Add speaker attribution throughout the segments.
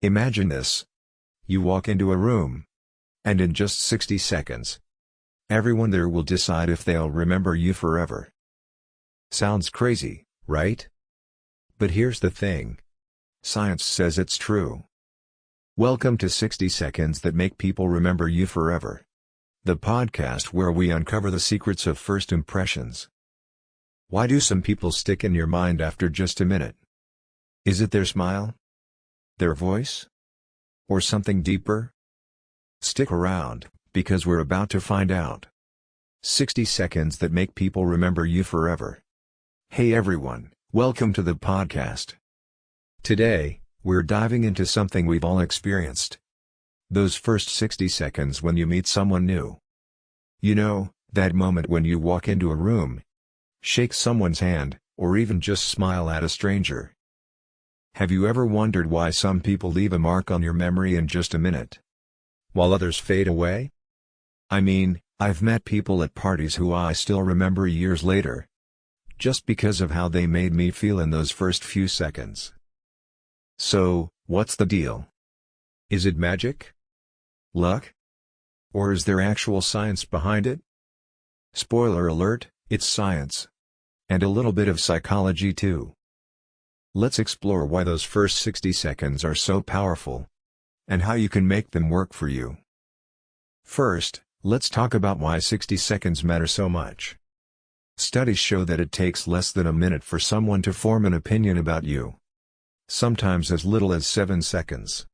Speaker 1: Imagine this. You walk into a room. And in just 60 seconds, everyone there will decide if they'll remember you forever. Sounds crazy, right? But here's the thing. Science says it's true. Welcome to 60 Seconds That Make People Remember You Forever. The podcast where we uncover the secrets of first impressions. Why do some people stick in your mind after just a minute? Is it their smile? Their voice? Or something deeper? Stick around, because we're about to find out. 60 Seconds That Make People Remember You Forever. Hey everyone, welcome to the podcast. Today, we're diving into something we've all experienced. Those first 60 seconds when you meet someone new. You know, that moment when you walk into a room, shake someone's hand, or even just smile at a stranger. Have you ever wondered why some people leave a mark on your memory in just a minute, while others fade away? I mean, I've met people at parties who I still remember years later, just because of how they made me feel in those first few seconds. So, what's the deal? Is it magic? Luck? Or is there actual science behind it? Spoiler alert, it's science. And a little bit of psychology too. Let's explore why those first 60 seconds are so powerful, and how you can make them work for you. First, let's talk about why 60 seconds matter so much. Studies show that it takes less than a minute for someone to form an opinion about you. Sometimes as little as 7 seconds.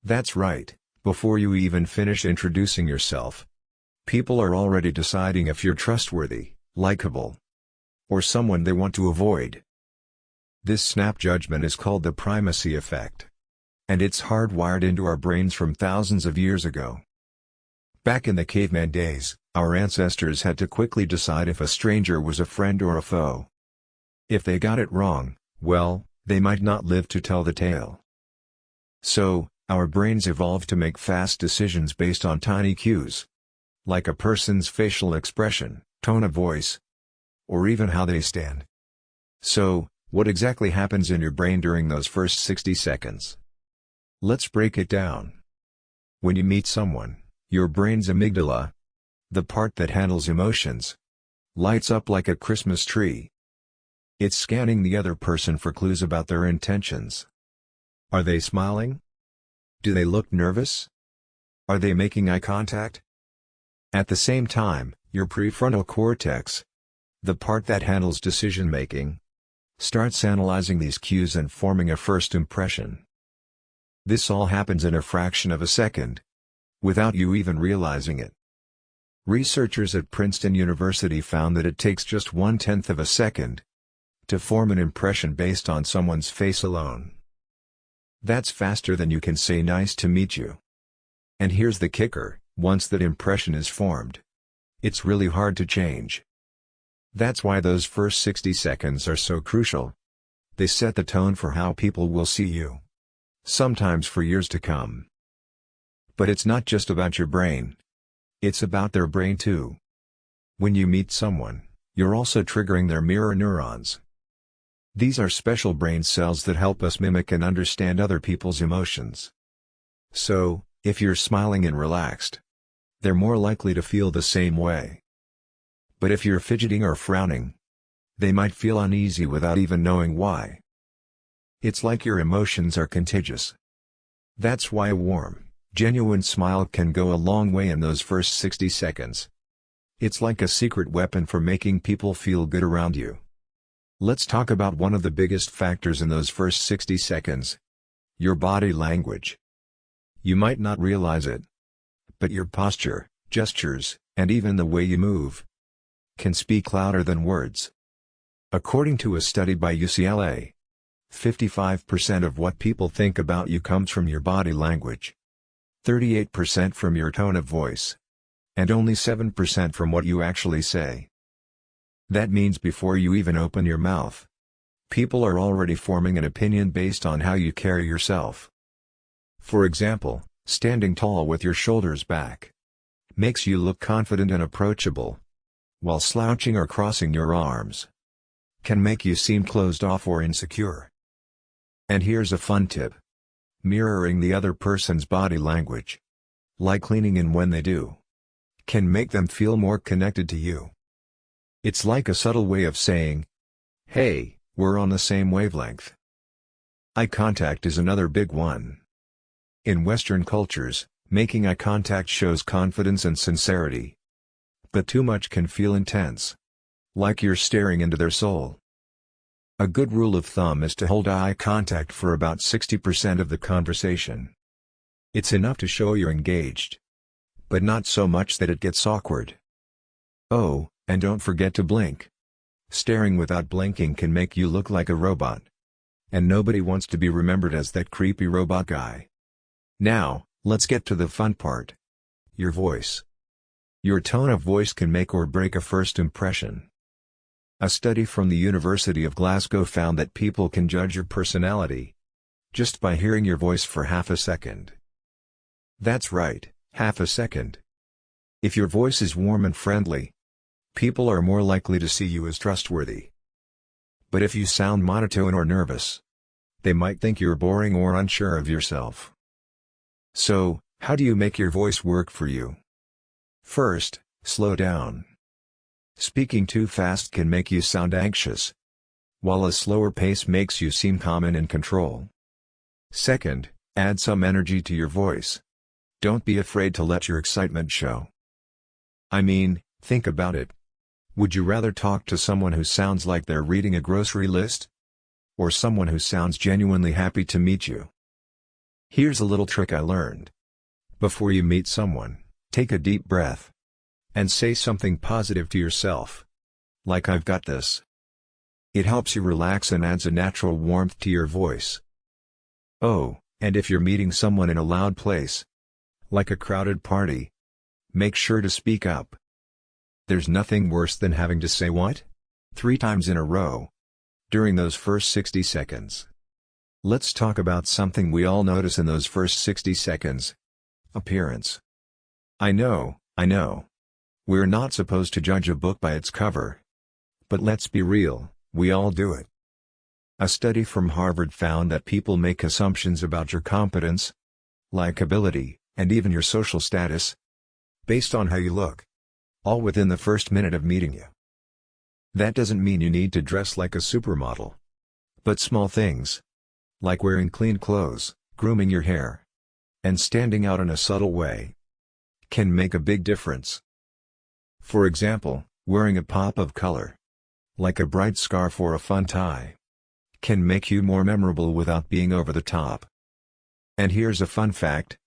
Speaker 1: That's right, before you even finish introducing yourself, people are already deciding if you're trustworthy, likable, or someone they want to avoid. This snap judgment is called the primacy effect. And it's hardwired into our brains from thousands of years ago. Back in the caveman days, our ancestors had to quickly decide if a stranger was a friend or a foe. If they got it wrong, well, they might not live to tell the tale. So, our brains evolved to make fast decisions based on tiny cues, like a person's facial expression, tone of voice, or even how they stand. So, what exactly happens in your brain during those first 60 seconds? Let's break it down. When you meet someone, your brain's amygdala, the part that handles emotions, lights up like a Christmas tree. It's scanning the other person for clues about their intentions. Are they smiling? Do they look nervous? Are they making eye contact? At the same time, your prefrontal cortex, the part that handles decision-making, starts analyzing these cues and forming a first impression. This all happens in a fraction of a second, without you even realizing it. Researchers at Princeton University found that it takes just 1/10 of a second to form an impression based on someone's face alone. That's faster than you can say "nice to meet you." And here's the kicker, once that impression is formed, it's really hard to change. That's why those first 60 seconds are so crucial. They set the tone for how people will see you, sometimes for years to come. But it's not just about your brain. It's about their brain too. When you meet someone, you're also triggering their mirror neurons. These are special brain cells that help us mimic and understand other people's emotions. So, if you're smiling and relaxed, they're more likely to feel the same way. But if you're fidgeting or frowning, they might feel uneasy without even knowing why. It's like your emotions are contagious. That's why a warm, genuine smile can go a long way in those first 60 seconds. It's like a secret weapon for making people feel good around you. Let's talk about one of the biggest factors in those first 60 seconds. Your body language. You might not realize it, but your posture, gestures, and even the way you move can speak louder than words. According to a study by UCLA, 55% of what people think about you comes from your body language, 38% from your tone of voice, and only 7% from what you actually say. That means before you even open your mouth, people are already forming an opinion based on how you carry yourself. For example, standing tall with your shoulders back makes you look confident and approachable, while slouching or crossing your arms can make you seem closed off or insecure. And here's a fun tip. Mirroring the other person's body language, like leaning in when they do, can make them feel more connected to you. It's like a subtle way of saying, "Hey, we're on the same wavelength." Eye contact is another big one. In Western cultures, making eye contact shows confidence and sincerity. But too much can feel intense, like you're staring into their soul. A good rule of thumb is to hold eye contact for about 60% of the conversation. It's enough to show you're engaged, but not so much that it gets awkward. Oh, and don't forget to blink. Staring without blinking can make you look like a robot. And nobody wants to be remembered as that creepy robot guy. Now, let's get to the fun part. Your voice. Your tone of voice can make or break a first impression. A study from the University of Glasgow found that people can judge your personality just by hearing your voice for half a second. That's right, half a second. If your voice is warm and friendly, people are more likely to see you as trustworthy. But if you sound monotone or nervous, they might think you're boring or unsure of yourself. So, how do you make your voice work for you? First, slow down. Speaking too fast can make you sound anxious, while a slower pace makes you seem calm and in control. Second, add some energy to your voice. Don't be afraid to let your excitement show. I mean, think about it. Would you rather talk to someone who sounds like they're reading a grocery list? Or someone who sounds genuinely happy to meet you? Here's a little trick I learned. Before you meet someone, take a deep breath and say something positive to yourself. Like, "I've got this." It helps you relax and adds a natural warmth to your voice. Oh, and if you're meeting someone in a loud place, like a crowded party, make sure to speak up. There's nothing worse than having to say "what?" 3 times in a row during those first 60 seconds. Let's talk about something we all notice in those first 60 seconds. Appearance. I know. We're not supposed to judge a book by its cover. But let's be real, we all do it. A study from Harvard found that people make assumptions about your competence, likability, and even your social status based on how you look, all within the first minute of meeting you. That doesn't mean you need to dress like a supermodel. But small things, like wearing clean clothes, grooming your hair, and standing out in a subtle way, can make a big difference. For example, wearing a pop of color, like a bright scarf or a fun tie, can make you more memorable without being over the top. And here's a fun fact.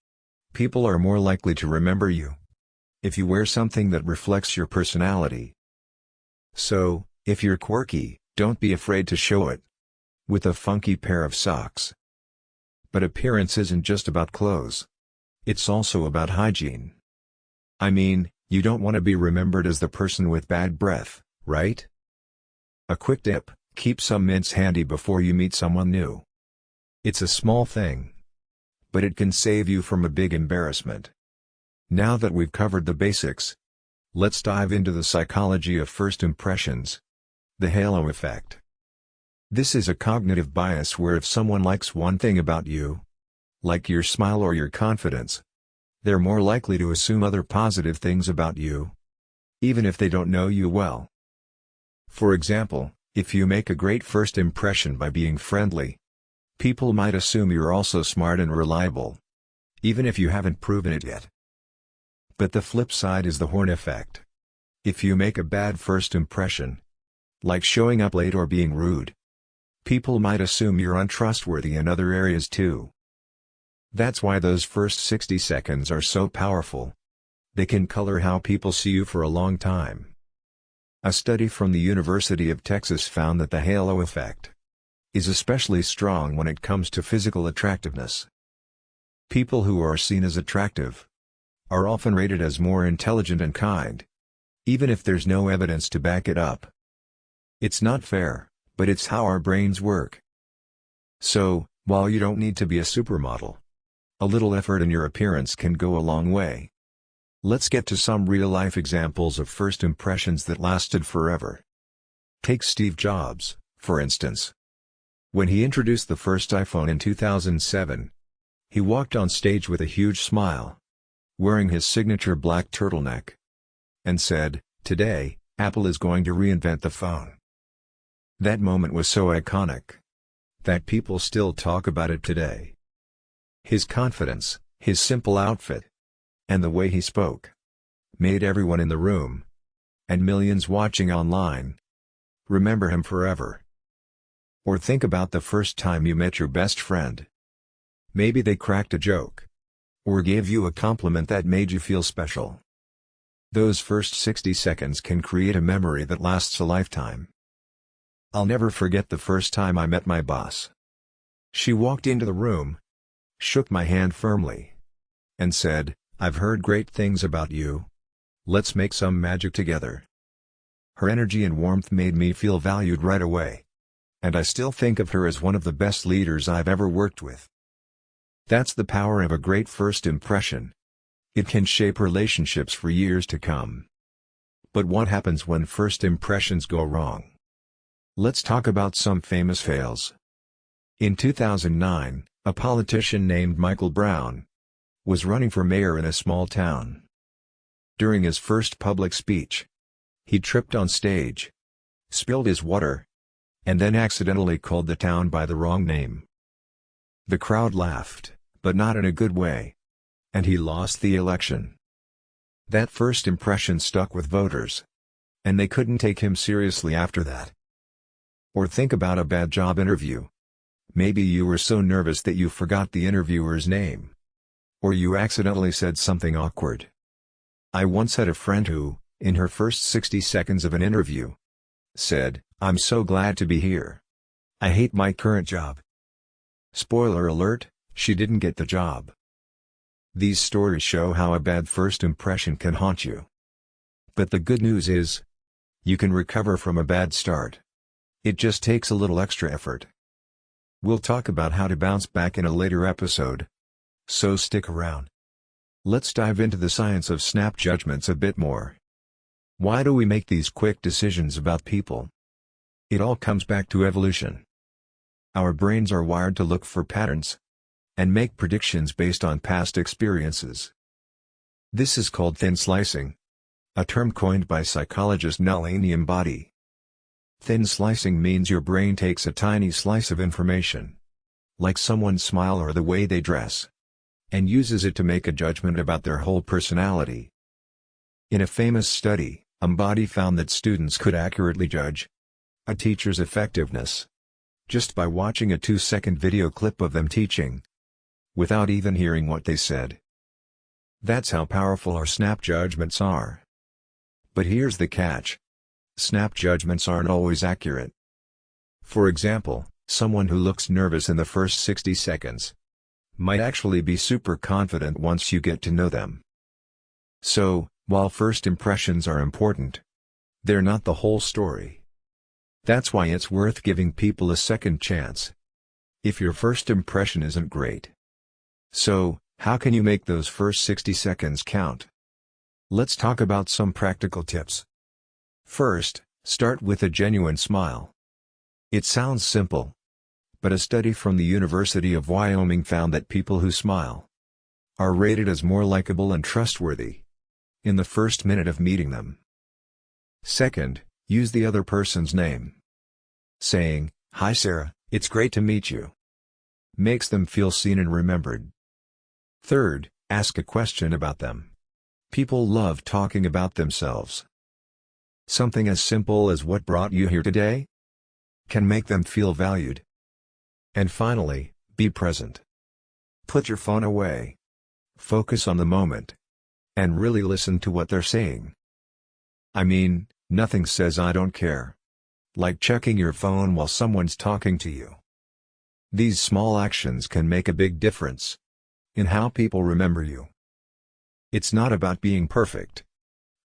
Speaker 1: People are more likely to remember you if you wear something that reflects your personality. So, if you're quirky, don't be afraid to show it with a funky pair of socks. But appearance isn't just about clothes. It's also about hygiene. I mean, you don't want to be remembered as the person with bad breath, right? A quick tip: keep some mints handy before you meet someone new. It's a small thing, but it can save you from a big embarrassment. Now that we've covered the basics, let's dive into the psychology of first impressions. The halo effect. This is a cognitive bias where if someone likes one thing about you, like your smile or your confidence, they're more likely to assume other positive things about you, even if they don't know you well. For example, if you make a great first impression by being friendly, people might assume you're also smart and reliable, even if you haven't proven it yet. But the flip side is the horn effect. If you make a bad first impression, like showing up late or being rude, people might assume you're untrustworthy in other areas too. That's why those first 60 seconds are so powerful. They can color how people see you for a long time. A study from the University of Texas found that the halo effect is especially strong when it comes to physical attractiveness. People who are seen as attractive are often rated as more intelligent and kind, even if there's no evidence to back it up. It's not fair, but it's how our brains work. So, while you don't need to be a supermodel, a little effort in your appearance can go a long way. Let's get to some real-life examples of first impressions that lasted forever. Take Steve Jobs, for instance. When he introduced the first iPhone in 2007, He walked on stage with a huge smile, wearing his signature black turtleneck, and said, "Today, Apple is going to reinvent the phone." That moment was so iconic that people still talk about it today. His confidence, his simple outfit, and the way he spoke made everyone in the room, and millions watching online, remember him forever. Or think about the first time you met your best friend. Maybe they cracked a joke, or gave you a compliment that made you feel special. Those first 60 seconds can create a memory that lasts a lifetime. I'll never forget the first time I met my boss. She walked into the room, shook my hand firmly, and said, "I've heard great things about you. Let's make some magic together." Her energy and warmth made me feel valued right away. And I still think of her as one of the best leaders I've ever worked with. That's the power of a great first impression. It can shape relationships for years to come. But what happens when first impressions go wrong? Let's talk about some famous fails. In 2009, a politician named Michael Brown was running for mayor in a small town. During his first public speech, he tripped on stage, spilled his water, and then accidentally called the town by the wrong name. The crowd laughed, but not in a good way, and he lost the election. That first impression stuck with voters, and they couldn't take him seriously after that. Or think about a bad job interview. Maybe you were so nervous that you forgot the interviewer's name. Or you accidentally said something awkward. I once had a friend who, in her first 60 seconds of an interview, said, "I'm so glad to be here. I hate my current job." Spoiler alert, she didn't get the job. These stories show how a bad first impression can haunt you. But the good news is, you can recover from a bad start. It just takes a little extra effort. We'll talk about how to bounce back in a later episode, so stick around. Let's dive into the science of snap judgments a bit more. Why do we make these quick decisions about people? It all comes back to evolution. Our brains are wired to look for patterns and make predictions based on past experiences. This is called thin slicing, a term coined by psychologist Nalini Ambady. Thin slicing means your brain takes a tiny slice of information, like someone's smile or the way they dress, and uses it to make a judgment about their whole personality. In a famous study, Ambady found that students could accurately judge a teacher's effectiveness just by watching a 2-second video clip of them teaching, without even hearing what they said. That's how powerful our snap judgments are. But here's the catch. Snap judgments aren't always accurate. For example, someone who looks nervous in the first 60 seconds might actually be super confident once you get to know them. So, while first impressions are important, they're not the whole story. That's why it's worth giving people a second chance, if your first impression isn't great. So, how can you make those first 60 seconds count? Let's talk about some practical tips. First, start with a genuine smile. It sounds simple, but a study from the University of Wyoming found that people who smile are rated as more likable and trustworthy in the first minute of meeting them. Second, use the other person's name. Saying, "Hi Sarah, it's great to meet you," makes them feel seen and remembered. Third, ask a question about them. People love talking about themselves. Something as simple as "What brought you here today?" can make them feel valued. And finally, be present. Put your phone away. Focus on the moment, and really listen to what they're saying. I mean, nothing says "I don't care" like checking your phone while someone's talking to you. These small actions can make a big difference in how people remember you. It's not about being perfect.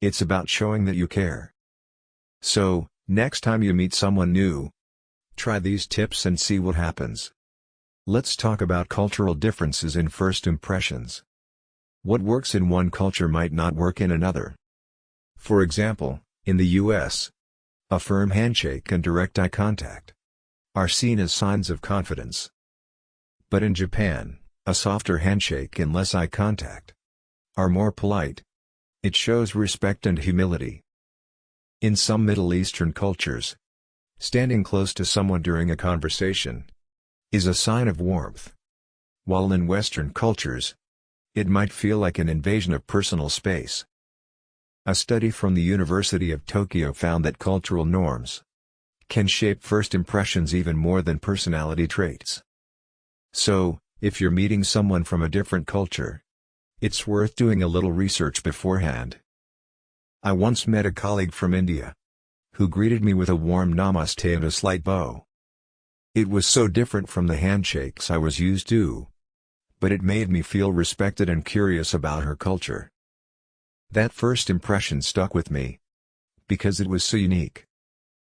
Speaker 1: It's about showing that you care. So, next time you meet someone new, try these tips and see what happens. Let's talk about cultural differences in first impressions. What works in one culture might not work in another. For example, in the US, a firm handshake and direct eye contact are seen as signs of confidence. But in Japan, a softer handshake and less eye contact, are more polite. It shows respect and humility. In some Middle Eastern cultures, standing close to someone during a conversation is a sign of warmth, while in Western cultures, it might feel like an invasion of personal space. A study from the University of Tokyo found that cultural norms can shape first impressions even more than personality traits. So, if you're meeting someone from a different culture, it's worth doing a little research beforehand. I once met a colleague from India who greeted me with a warm namaste and a slight bow. It was so different from the handshakes I was used to, but it made me feel respected and curious about her culture. That first impression stuck with me because it was so unique.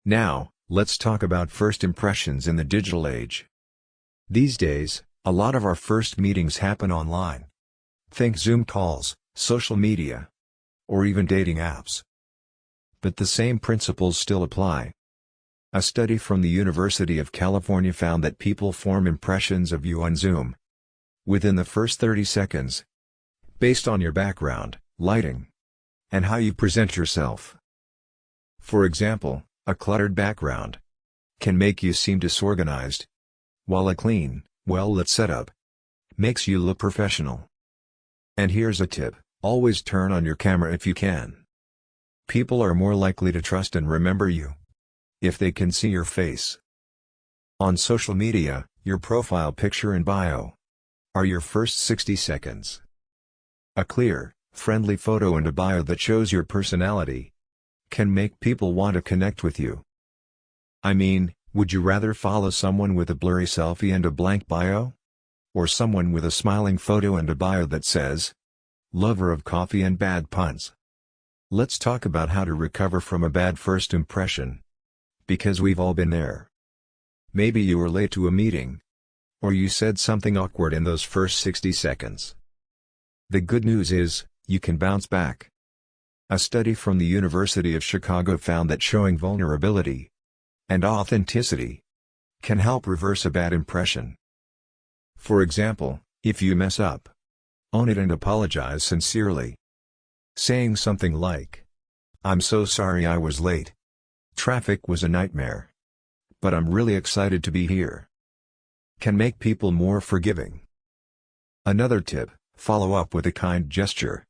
Speaker 1: Now, let's talk about first impressions in the digital age. These days, a lot of our first meetings happen online. Think Zoom calls, social media, or even dating apps. But the same principles still apply. A study from the University of California found that people form impressions of you on Zoom within the first 30 seconds, based on your background, lighting, and how you present yourself. For example, a cluttered background can make you seem disorganized, while a clean, well-lit setup makes you look professional. And here's a tip: always turn on your camera if you can. People are more likely to trust and remember you if they can see your face. On social media, your profile picture and bio are your first 60 seconds. A clear, friendly photo and a bio that shows your personality can make people want to connect with you. I mean, would you rather follow someone with a blurry selfie and a blank bio? Or someone with a smiling photo and a bio that says, "Lover of coffee and bad puns"? Let's talk about how to recover from a bad first impression. Because we've all been there. Maybe you were late to a meeting, or you said something awkward in those first 60 seconds. The good news is, you can bounce back. A study from the University of Chicago found that showing vulnerability and authenticity can help reverse a bad impression. For example, if you mess up, own it and apologize sincerely. Saying something like, "I'm so sorry I was late. Traffic was a nightmare. But I'm really excited to be here," can make people more forgiving. Another tip: follow up with a kind gesture,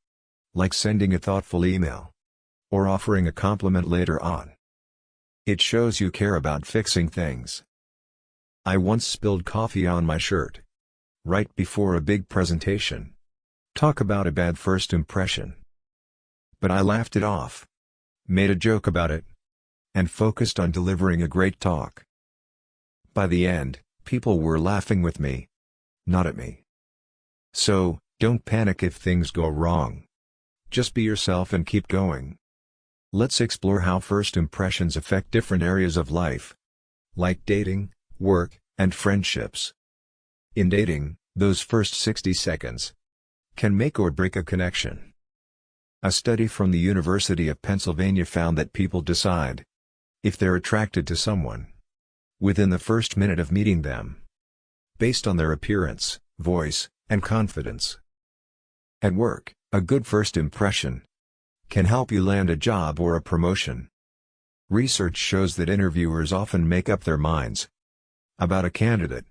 Speaker 1: like sending a thoughtful email or offering a compliment later on. It shows you care about fixing things. I once spilled coffee on my shirt right before a big presentation. Talk about a bad first impression. But I laughed it off, made a joke about it, and focused on delivering a great talk. By the end, people were laughing with me, not at me. So, don't panic if things go wrong. Just be yourself and keep going. Let's explore how first impressions affect different areas of life, like dating, work, and friendships. In dating, those first 60 seconds can make or break a connection. A study from the University of Pennsylvania found that people decide if they're attracted to someone within the first minute of meeting them, based on their appearance, voice, and confidence. At work, a good first impression can help you land a job or a promotion. Research shows that interviewers often make up their minds about a candidate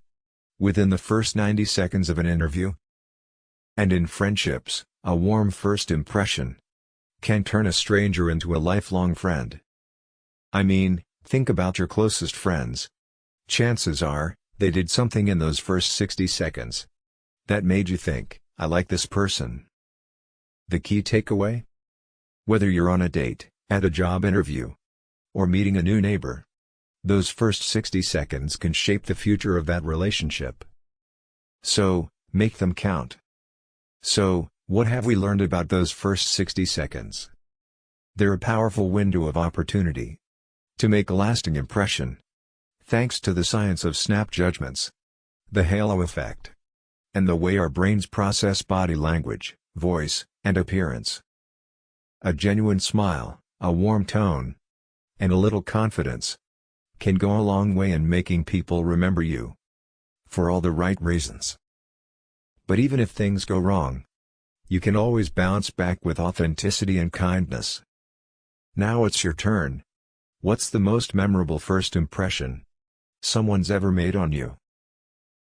Speaker 1: within the first 90 seconds of an interview. And in friendships, a warm first impression can turn a stranger into a lifelong friend. I mean, think about your closest friends. Chances are, they did something in those first 60 seconds that made you think, "I like this person." The key takeaway? Whether you're on a date, at a job interview, or meeting a new neighbor, those first 60 seconds can shape the future of that relationship. So, make them count. So, what have we learned about those first 60 seconds? They're a powerful window of opportunity to make a lasting impression, thanks to the science of snap judgments, the halo effect, and the way our brains process body language, voice, and appearance. A genuine smile, a warm tone, and a little confidence can go a long way in making people remember you for all the right reasons. But even if things go wrong, you can always bounce back with authenticity and kindness. Now it's your turn. What's the most memorable first impression someone's ever made on you?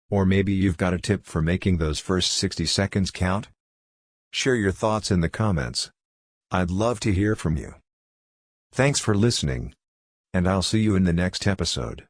Speaker 1: Or maybe you've got a tip for making those first 60 seconds count? Share your thoughts in the comments. I'd love to hear from you. Thanks for listening, and I'll see you in the next episode.